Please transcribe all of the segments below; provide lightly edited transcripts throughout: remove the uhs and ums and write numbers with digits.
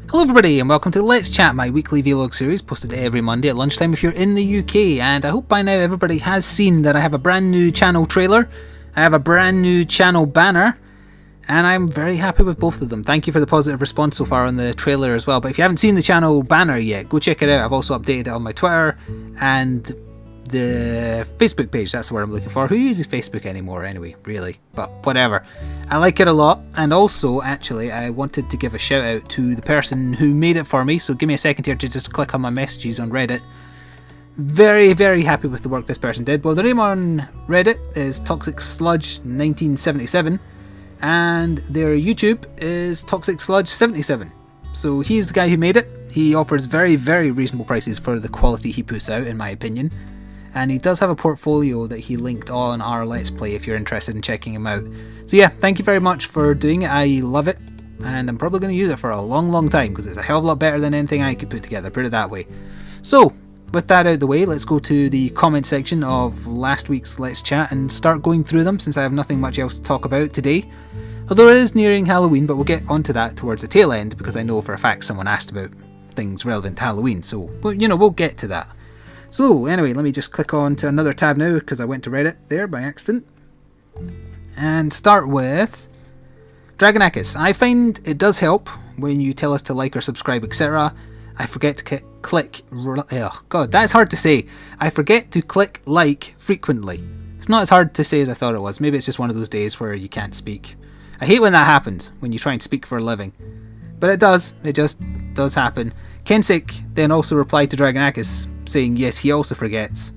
Hello everybody and welcome to Let's Chat, my weekly vlog series posted every Monday at lunchtime if you're in the UK, and I hope by now everybody has seen that I have a brand new channel trailer, I have a brand new channel banner, and I'm very happy with both of them. Thank you for the positive response so far on the trailer as well, but if you haven't seen the channel banner yet, go check it out. I've also updated it on my Twitter and the Facebook page, that's the word I'm looking for. Who uses Facebook anymore anyway, really? But whatever. I like it a lot, and also, actually, I wanted to give a shout out to the person who made it for me, so give me a second here to just click on my messages on Reddit. Very, very happy with the work this person did. Well, the name on Reddit is Toxic Sludge 1977, and their YouTube is Toxic Sludge 77. So he's the guy who made it. He offers very, very reasonable prices for the quality he puts out, in my opinion. And he does have a portfolio that he linked on our Let's Play if you're interested in checking him out. So yeah, thank you very much for doing it. I love it, and I'm probably going to use it for a long, long time because it's a hell of a lot better than anything I could put together, put it that way. So, with that out of the way, let's go to the comment section of last week's Let's Chat and start going through them since I have nothing much else to talk about today. Although it is nearing Halloween, but we'll get onto that towards the tail end because I know for a fact someone asked about things relevant to Halloween, so we'll get to that. So anyway, let me just click on to another tab now because I went to Reddit there by accident. And start with Dragonakis. I find it does help when you tell us to like or subscribe, etc. I forget to click... Oh god, that's hard to say. I forget to click like frequently. It's not as hard to say as I thought it was. Maybe it's just one of those days where you can't speak. I hate when that happens, when you try and speak for a living. But it does. It just does happen. Kensik then also replied to Dragonakis saying yes, he also forgets.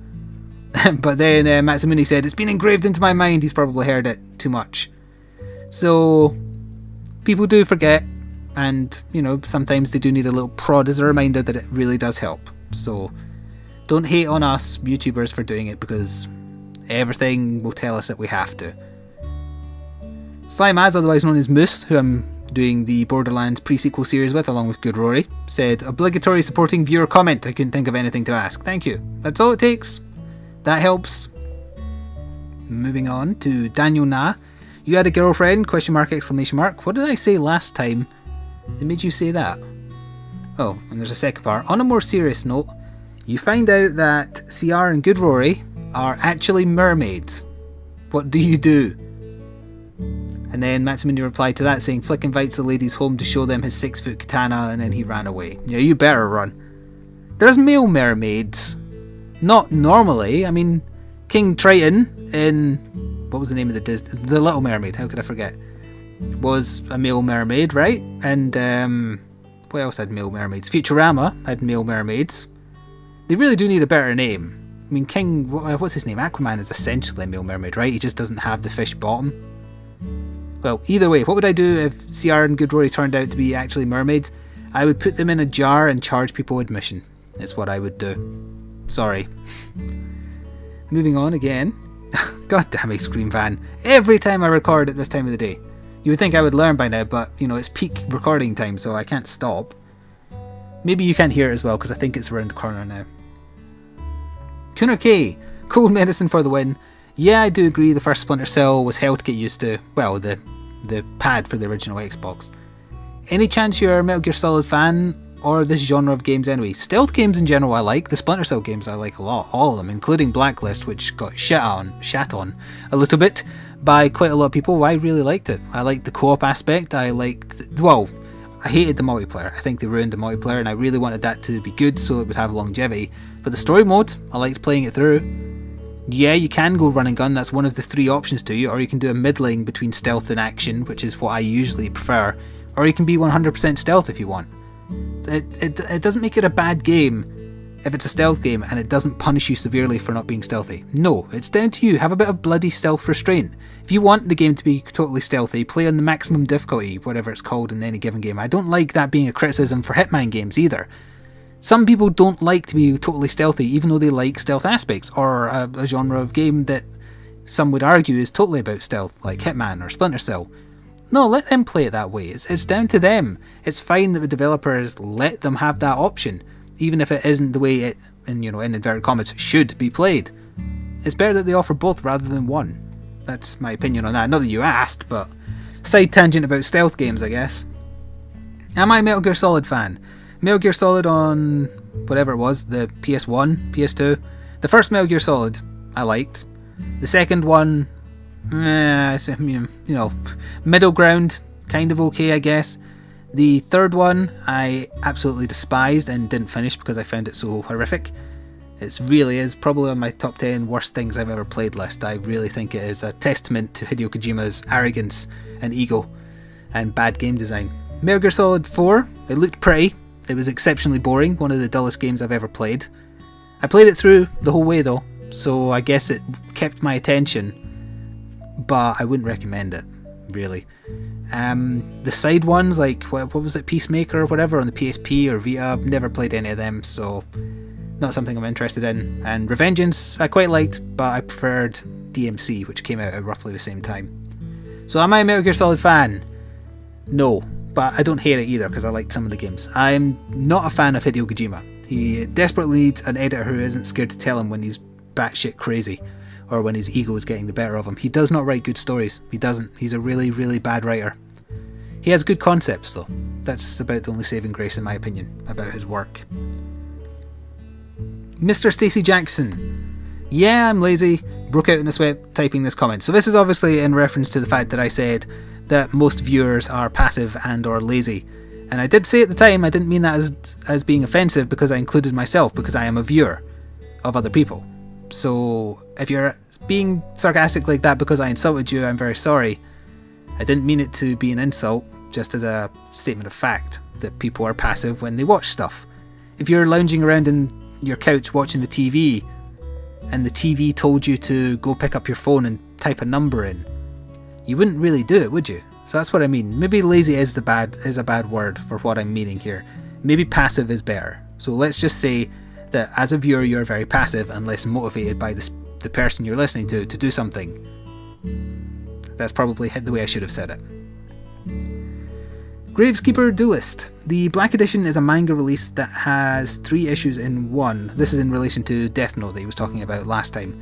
But then Matsumuni said, it's been engraved into my mind, he's probably heard it too much. So, people do forget, and, sometimes they do need a little prod as a reminder that it really does help. So, don't hate on us YouTubers for doing it, because everything will tell us that we have to. Slimaz, otherwise known as Moose, who I'm doing the Borderlands pre-sequel series with along with Good Rory, said, obligatory supporting viewer comment, I couldn't think of anything to ask. Thank you. That's all it takes. That helps. Moving on to Daniel Na. You had a girlfriend? Question mark, exclamation mark. What did I say last time that made you say that? Oh, and there's a second part. On a more serious note, you find out that CR and Good Rory are actually mermaids. What do you do? And then Matsumuni replied to that saying, Flik invites the ladies home to show them his 6-foot katana, and then he ran away. Yeah, you better run. There's male mermaids. Not normally. I mean, King Triton in... What was the name of The Little Mermaid, how could I forget? Was a male mermaid, right? And, what else had male mermaids? Futurama had male mermaids. They really do need a better name. I mean, King... What's his name? Aquaman is essentially a male mermaid, right? He just doesn't have the fish bottom. Well, either way, what would I do if CR and Good Rory turned out to be actually mermaids? I would put them in a jar and charge people admission. That's what I would do. Sorry. Moving on again. God damn it, Scream Fan. Every time I record at this time of the day. You would think I would learn by now, but, it's peak recording time, so I can't stop. Maybe you can't hear it as well, because I think it's around the corner now. Kuner K. Cold medicine for the win. Yeah, I do agree the first Splinter Cell was hell to get used to. Well, the pad for the original Xbox. Any chance you're a Metal Gear Solid fan, or this genre of games anyway? Stealth games in general I like. The Splinter Cell games I like a lot. All of them, including Blacklist, which got shat on a little bit by quite a lot of people. I really liked it. I liked the co-op aspect. I hated the multiplayer. I think they ruined the multiplayer, and I really wanted that to be good so it would have longevity. But the story mode, I liked playing it through. Yeah, you can go run and gun, that's one of the 3 options to you, or you can do a middling between stealth and action, which is what I usually prefer, or you can be 100% stealth if you want. It doesn't make it a bad game if it's a stealth game and it doesn't punish you severely for not being stealthy. No, it's down to you, have a bit of bloody stealth restraint. If you want the game to be totally stealthy, play on the maximum difficulty, whatever it's called in any given game. I don't like that being a criticism for Hitman games either. Some people don't like to be totally stealthy, even though they like stealth aspects, or a genre of game that some would argue is totally about stealth, like Hitman or Splinter Cell. No, let them play it that way. It's down to them. It's fine that the developers let them have that option, even if it isn't the way it, in inverted commas, should be played. It's better that they offer both rather than one. That's my opinion on that. Not that you asked, but side tangent about stealth games, I guess. Am I a Metal Gear Solid fan? Metal Gear Solid on whatever it was, the PS1, PS2. The first Metal Gear Solid I liked. The second one, middle ground, kind of okay, I guess. The third one I absolutely despised and didn't finish because I found it so horrific. It really is probably on my top 10 worst things I've ever played list. I really think it is a testament to Hideo Kojima's arrogance and ego and bad game design. Metal Gear Solid 4, it looked pretty. It was exceptionally boring, one of the dullest games I've ever played. I played it through the whole way though, so I guess it kept my attention, but I wouldn't recommend it, really. The side ones, like, what was it, Peacemaker or whatever, on the PSP or Vita, I've never played any of them, so not something I'm interested in. And Revengeance, I quite liked, but I preferred DMC, which came out at roughly the same time. So am I a Metal Gear Solid fan? No, but I don't hate it either, because I liked some of the games. I'm not a fan of Hideo Kojima. He desperately needs an editor who isn't scared to tell him when he's batshit crazy, or when his ego is getting the better of him. He does not write good stories. He doesn't. He's a really, really bad writer. He has good concepts though. That's about the only saving grace in my opinion about his work. Mr. Stacey Jackson. Yeah, I'm lazy. Broke out in a sweat typing this comment. So this is obviously in reference to the fact that I said that most viewers are passive and or lazy. And I did say at the time I didn't mean that as being offensive, because I included myself, because I am a viewer of other people. So if you're being sarcastic like that because I insulted you, I'm very sorry. I didn't mean it to be an insult, just as a statement of fact that people are passive when they watch stuff. If you're lounging around in your couch watching the TV and the TV told you to go pick up your phone and type a number in, you wouldn't really do it, would you? So that's what I mean. Maybe lazy is a bad word for what I'm meaning here. Maybe passive is better. So let's just say that as a viewer you're very passive and less motivated by the person you're listening to do something. That's probably the way I should have said it. Graveskeeper Duelist. The Black Edition is a manga release that has 3 issues in one. This is in relation to Death Note that he was talking about last time.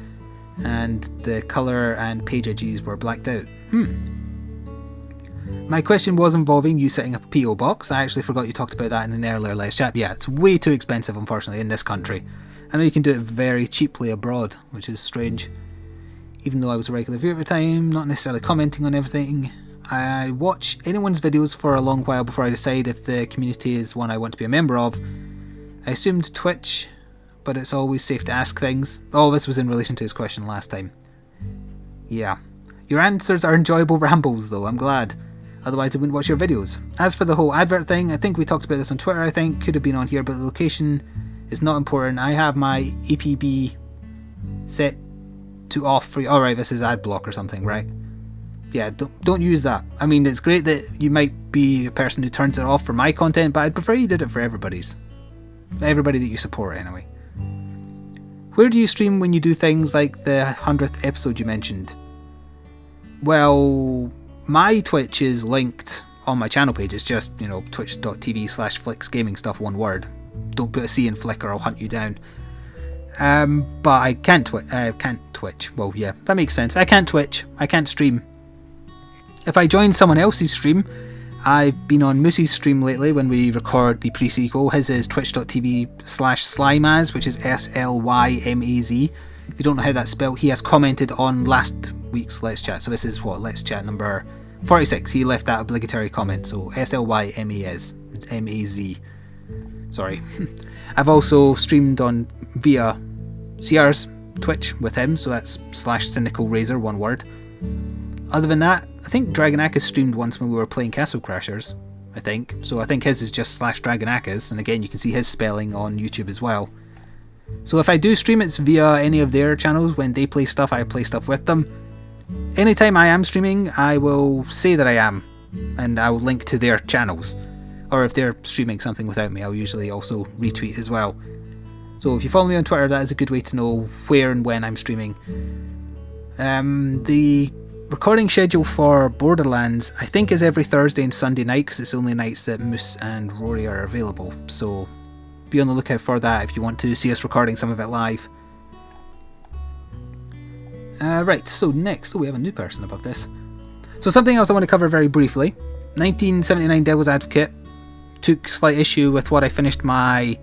And the colour and page IDs were blacked out. My question was involving you setting up a PO box. I actually forgot you talked about that in an earlier Let's Chat. Yeah, it's way too expensive, unfortunately, in this country. I know you can do it very cheaply abroad, which is strange. Even though I was a regular viewer at the time, not necessarily commenting on everything. I watch anyone's videos for a long while before I decide if the community is one I want to be a member of. I assumed Twitch, but it's always safe to ask things. Oh, this was in relation to his question last time. Yeah. Your answers are enjoyable rambles though, I'm glad. Otherwise I wouldn't watch your videos. As for the whole advert thing, I think we talked about this on Twitter, I think. Could have been on here, but the location is not important. I have my APB set to off for you. Alright, this is ad block or something, right? Yeah, don't use that. I mean, it's great that you might be a person who turns it off for my content, but I'd prefer you did it for everybody's. Everybody that you support, anyway. Where do you stream when you do things like the 100th episode you mentioned? Well, my Twitch is linked on my channel page. It's just, twitch.tv/fliksgamingstuff, one word. Don't put a C in Flik or I'll hunt you down. But I can't Twitch. Well, yeah, that makes sense. I can't Twitch. I can't stream. If I join someone else's stream, I've been on Moose's stream lately when we record the pre-sequel. His is twitch.tv/slymaz, which is SLYMAZ. If you don't know how that's spelled, he has commented on last week's Let's Chat. So this is Let's Chat number 46. He left that obligatory comment. So SLYMAZ. Sorry. I've also streamed on via CR's Twitch with him, so that's /CynicalRazor, one word. Other than that, I think Dragonakis streamed once when we were playing Castle Crashers, I think. So I think his is just /Dragonakis, and again you can see his spelling on YouTube as well. So if I do stream, it's via any of their channels. When they play stuff, I play stuff with them. Anytime I am streaming, I will say that I am, and I will link to their channels. Or if they're streaming something without me, I'll usually also retweet as well. So if you follow me on Twitter, that is a good way to know where and when I'm streaming. The recording schedule for Borderlands, I think, is every Thursday and Sunday night, because it's the only nights that Moose and Rory are available. So be on the lookout for that if you want to see us recording some of it live. Right, so next, we have a new person above this. So something else I want to cover very briefly. 1979 Devil's Advocate. took slight issue with what I finished my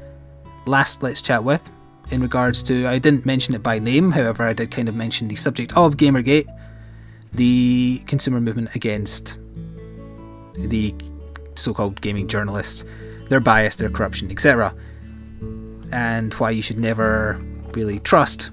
last Let's Chat with, in regards to, I didn't mention it by name, however I did kind of mention the subject of GamerGate, the consumer movement against the so-called gaming journalists, their bias, their corruption, etc. And why you should never really trust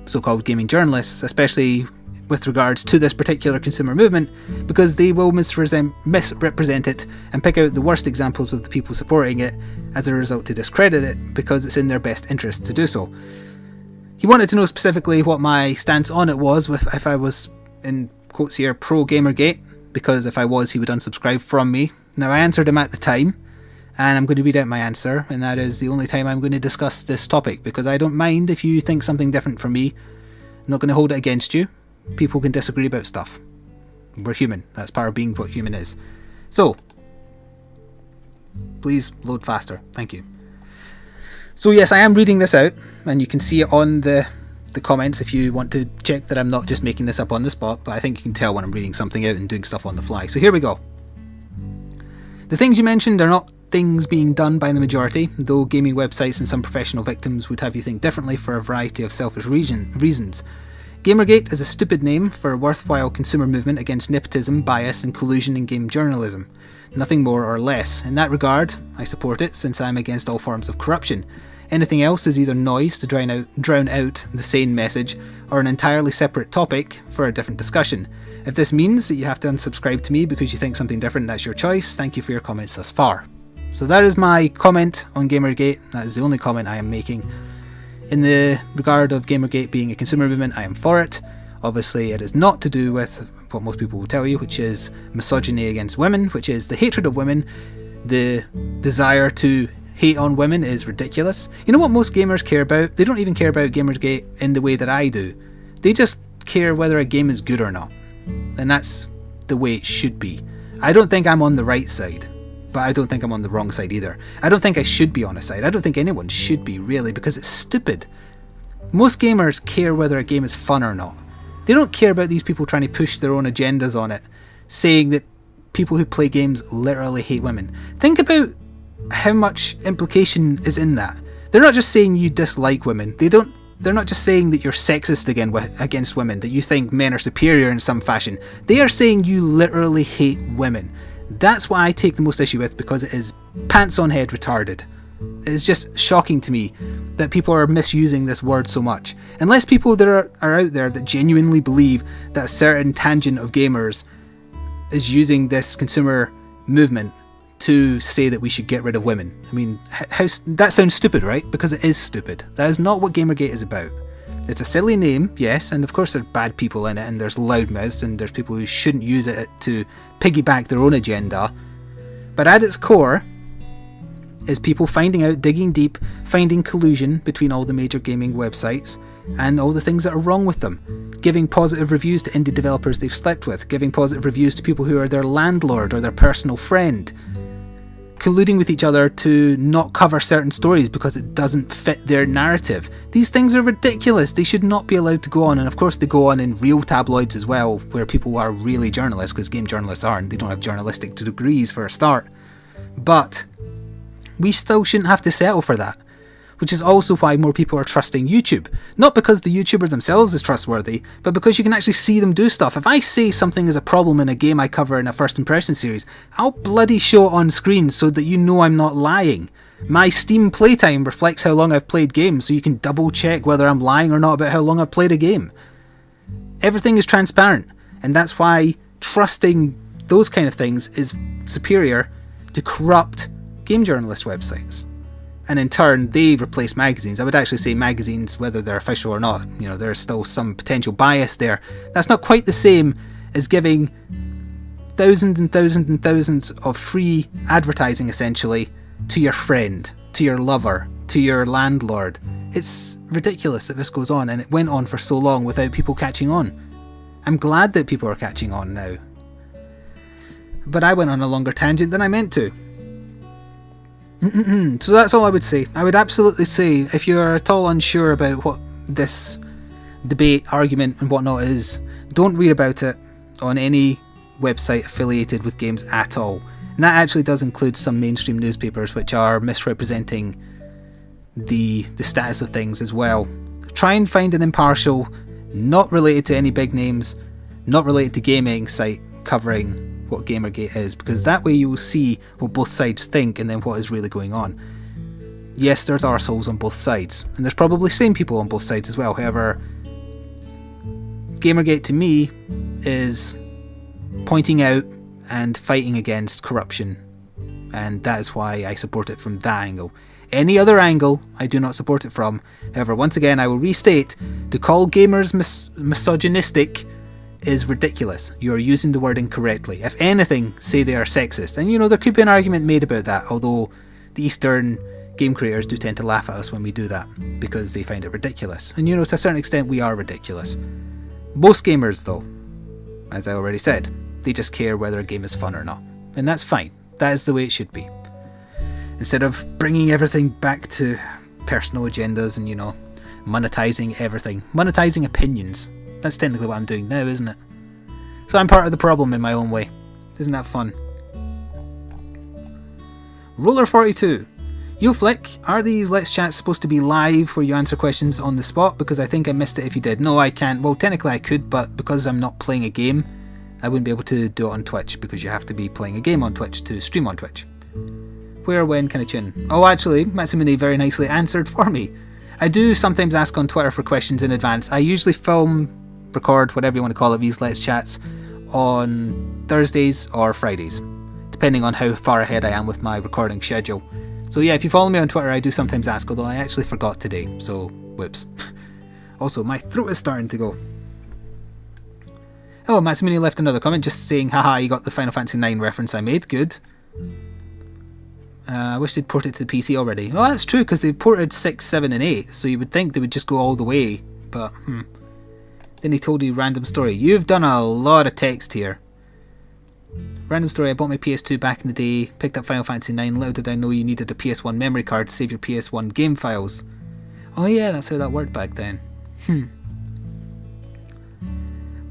so-called gaming journalists, especially with regards to this particular consumer movement, because they will misrepresent it and pick out the worst examples of the people supporting it as a result to discredit it, because it's in their best interest to do so. He wanted to know specifically what my stance on it was, with if I was, in quotes here, pro GamerGate, because if I was, he would unsubscribe from me. Now, I answered him at the time, and I'm going to read out my answer, and that is the only time I'm going to discuss this topic, because I don't mind if you think something different from me. I'm not going to hold it against you. People can disagree about stuff. We're human. That's part of being what human is. So, please load faster. Thank you. So yes, I am reading this out, and you can see it on the comments if you want to check that I'm not just making this up on the spot, but I think you can tell when I'm reading something out and doing stuff on the fly. So here we go. The things you mentioned are not things being done by the majority, though gaming websites and some professional victims would have you think differently for a variety of selfish reasons. GamerGate is a stupid name for a worthwhile consumer movement against nepotism, bias and collusion in game journalism. Nothing more or less. In that regard, I support it, since I'm against all forms of corruption. Anything else is either noise to drown out the sane message, or an entirely separate topic for a different discussion. If this means that you have to unsubscribe to me because you think something different, that's your choice. Thank you for your comments thus far. So that is my comment on GamerGate. That is the only comment I am making. In the regard of GamerGate being a consumer movement, I am for it. Obviously, it is not to do with what most people will tell you, which is misogyny against women, which is the hatred of women. The desire to hate on women is ridiculous. You know what most gamers care about? They don't even care about GamerGate in the way that I do. They just care whether a game is good or not. And that's the way it should be. I don't think I'm on the right side, but I don't think I'm on the wrong side either. I don't think I should be on a side. I don't think anyone should be, really, because it's stupid. Most gamers care whether a game is fun or not. They don't care about these people trying to push their own agendas on it, saying that people who play games literally hate women. Think about how much implication is in that. They're not just saying you dislike women. They're not just saying that you're sexist against women, that you think men are superior in some fashion. They are saying you literally hate women. That's what I take the most issue with, because it is pants on head retarded. It's just shocking to me that people are misusing this word so much. Unless people that are out there that genuinely believe that a certain tangent of gamers is using this consumer movement to say that we should get rid of women. I mean, that sounds stupid, right? Because it is stupid. That is not what GamerGate is about. It's a silly name, yes, and of course there are bad people in it, and there's loudmouths, and there's people who shouldn't use it to piggyback their own agenda. But at its core is people finding out, digging deep, finding collusion between all the major gaming websites and all the things that are wrong with them. Giving positive reviews to indie developers they've slept with, giving positive reviews to people who are their landlord or their personal friend. Colluding with each other to not cover certain stories because it doesn't fit their narrative. These things are ridiculous. They should not be allowed to go on, and of course they go on in real tabloids as well, where people are really journalists, because game journalists aren't. They don't have journalistic degrees for a start. But we still shouldn't have to settle for that. Which is also why more people are trusting YouTube. Not because the YouTuber themselves is trustworthy, but because you can actually see them do stuff. If I say something is a problem in a game I cover in a first impression series, I'll bloody show it on screen so that you know I'm not lying. My Steam playtime reflects how long I've played games, so you can double check whether I'm lying or not about how long I've played a game. Everything is transparent, and that's why trusting those kind of things is superior to corrupt game journalist websites. And in turn, they replace magazines. I would actually say magazines, whether they're official or not, you know, there's still some potential bias there. That's not quite the same as giving thousands and thousands and thousands of free advertising, essentially, to your friend, to your lover, to your landlord. It's ridiculous that this goes on, and it went on for so long without people catching on. I'm glad that people are catching on now. But I went on a longer tangent than I meant to. So that's all I would say. I would absolutely say, if you're at all unsure about what this debate, argument and whatnot is, don't read about it on any website affiliated with games at all. And that actually does include some mainstream newspapers which are misrepresenting the status of things as well. Try and find an impartial, not related to any big names, not related to gaming site covering what GamerGate is, because that way you will see what both sides think and then what is really going on. Yes, there's arseholes on both sides, and there's probably sane people on both sides as well. However, GamerGate to me is pointing out and fighting against corruption, and that is why I support it from that angle. Any other angle I do not support it from. However, once again I will restate, to call gamers misogynistic is ridiculous. You are using the word incorrectly. If anything, say they are sexist, and you know, there could be an argument made about that, although the Eastern game creators do tend to laugh at us when we do that because they find it ridiculous, and you know, to a certain extent we are ridiculous. Most gamers though, as I already said, they just care whether a game is fun or not, and that's fine. That is the way it should be. Instead of bringing everything back to personal agendas and, you know, monetizing everything, monetizing opinions. That's technically what I'm doing now, isn't it? So I'm part of the problem in my own way. Isn't that fun? Roller42. Yo Flik, are these Let's Chats supposed to be live where you answer questions on the spot? Because I think I missed it if you did. No, I can't. Well, technically I could, but because I'm not playing a game, I wouldn't be able to do it on Twitch, because you have to be playing a game on Twitch to stream on Twitch. Where, when can I tune? Oh, actually, Matsumune very nicely answered for me. I do sometimes ask on Twitter for questions in advance. I usually film, record, whatever you want to call it, these Let's Chats on Thursdays or Fridays, depending on how far ahead I am with my recording schedule. So yeah, if you follow me on Twitter, I do sometimes ask, although I actually forgot today, so whoops. Also, my throat is starting to go. Oh, Matsumune left another comment just saying, haha, you got the Final Fantasy 9 reference I made, good. I wish they'd ported to the PC already. Well, that's true, because they ported 6, 7 and 8, so you would think they would just go all the way, but Then he told you random story. You've done a lot of text here. Random story, I bought my PS2 back in the day, picked up Final Fantasy 9, little did I know you needed a PS1 memory card to save your PS1 game files. Oh yeah, that's how that worked back then.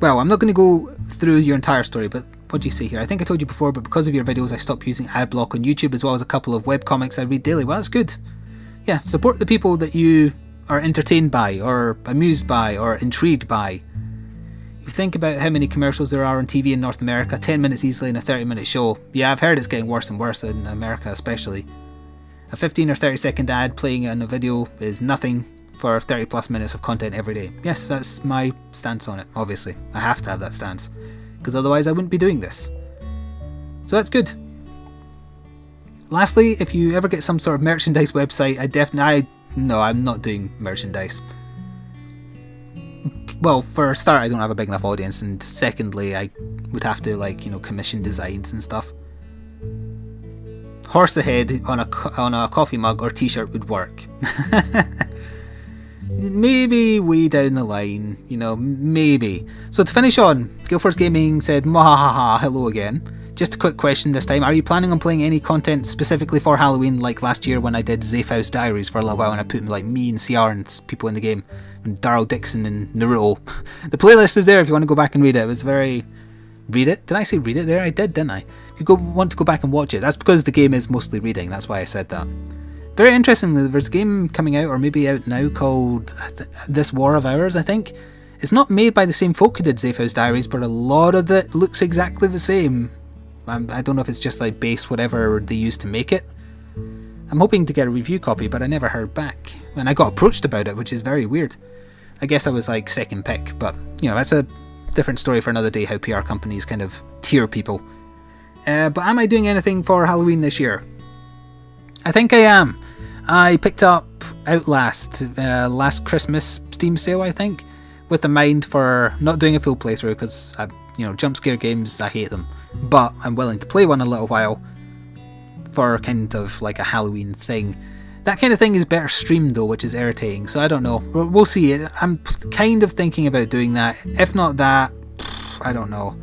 Well, I'm not going to go through your entire story, but what do you say here? I think I told you before, but because of your videos I stopped using adblock on YouTube, as well as a couple of webcomics I read daily. Well, that's good. Yeah, support the people that you are entertained by, or amused by, or intrigued by. You think about how many commercials there are on TV in North America, 10 minutes easily in a 30-minute show. Yeah, I've heard it's getting worse and worse in America especially. A 15 or 30 second ad playing on a video is nothing for 30 plus minutes of content every day. Yes, that's my stance on it, obviously. I have to have that stance, because otherwise I wouldn't be doing this. So that's good. Lastly, if you ever get some sort of merchandise website, no, I'm not doing merchandise. Well, for a start, I don't have a big enough audience, and secondly, I would have to, like, you know, commission designs and stuff. Horse ahead on a coffee mug or t-shirt would work. Maybe way down the line, you know, maybe. So to finish on, Guildforce Gaming said, "Mwahaha, hello again. Just a quick question this time. Are you planning on playing any content specifically for Halloween, like last year when I did Zephyros Diaries for a little while and I put like me and CR and people in the game, and Daryl Dixon and Naruto? The playlist is there if you want to go back and read it. It was very... Read it? Did I say read it there? I did, didn't I? If you want to go back and watch it, that's because the game is mostly reading, that's why I said that. Very interestingly, there's a game coming out, or maybe out now, called This War of Ours, I think. It's not made by the same folk who did Zephyros Diaries, but a lot of it looks exactly the same. I don't know if it's just like base whatever they used to make it. I'm hoping to get a review copy, but I never heard back. And I got approached about it, which is very weird. I guess I was like second pick, but you know, that's a different story for another day, how PR companies kind of tier people. But am I doing anything for Halloween this year? I think I am. I picked up Outlast last Christmas Steam sale, I think, with a mind for not doing a full playthrough, because you know, jump scare games, I hate them. But I'm willing to play one a little while for kind of like a Halloween thing. That kind of thing is better streamed though, which is irritating, so I don't know. We'll see. I'm kind of thinking about doing that. If not that, I don't know.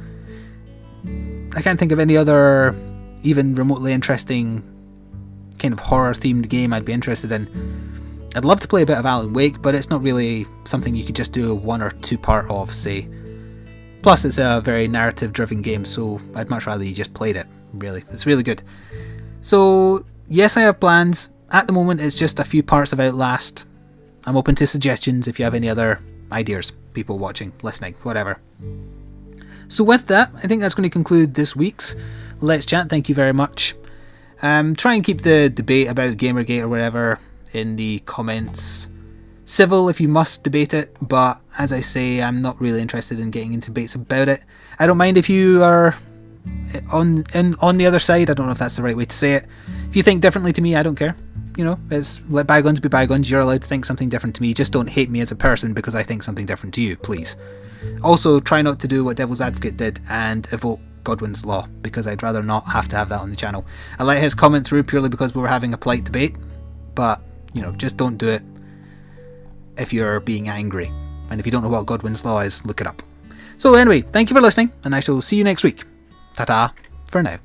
I can't think of any other even remotely interesting kind of horror themed game I'd be interested in. I'd love to play a bit of Alan Wake, but it's not really something you could just do a 1 or 2 part of, say. Plus it's a very narrative driven game, so I'd much rather you just played it. really. It's really good. So, yes, I have plans. At the moment, it's just a few parts of Outlast. I'm open to suggestions if you have any other ideas. People watching, listening, whatever. So with that, I think that's going to conclude this week's Let's Chat. Thank you very much. Try and keep the debate about Gamergate or whatever in the comments civil if you must debate it, but as I say, I'm not really interested in getting into debates about it. I don't mind if you are on the other side. I don't know if that's the right way to say it. If you think differently to me, I don't care. You know, it's let bygones be bygones. You're allowed to think something different to me. Just don't hate me as a person because I think something different to you, please. Also, try not to do what Devil's Advocate did and evoke Godwin's Law, because I'd rather not have to have that on the channel. I let his comment through purely because we were having a polite debate, but, you know, just don't do it if you're being angry. And if you don't know what Godwin's Law is, look it up. So anyway, thank you for listening, and I shall see you next week. Ta-ta for now.